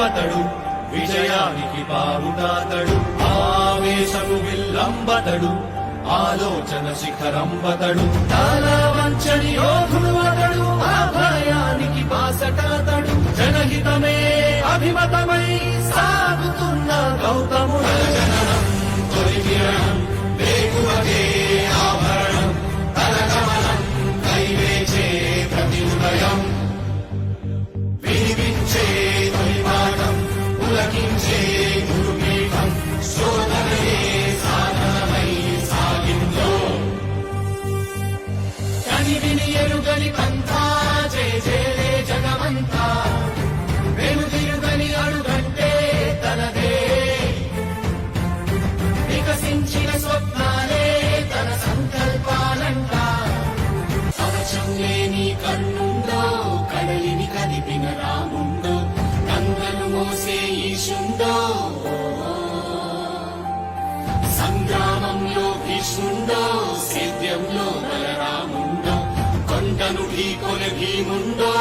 అతడు విజయానికి పావుటాతడు ఆవేశము విల్లంబతడు ఆలోచన శిఖరంబతడు తల వంచని యోధుడు అతడు అభయానికి బాసటాతడు జనహితమే అభిమతమై సాగుతున్న గౌతముడు జననం తొలికిరణం వేగువగే ఆభరణం తలగమనం కైవేచే ప్రతి ఉదయం వినిపించే తొలి పాఠం పులకించే గురుపీఠం శోధనయే సాధనమై సాగిందో కని విని ఎరుగని పంథా జయ జయలే జగమంతా వెనుదిరుగని అడుగంటే తనదే వికసించిన స్వప్నాలే తన సంకల్పాలంట కవచం లేని కన్నుందో కడలిని కదిపిన రాముండో గంగను మోసే ఈశుండో సంగ్రామంలో భీష్ముండో సేద్యంలో బలరాముండో కొండను ఢీకొన భీముండో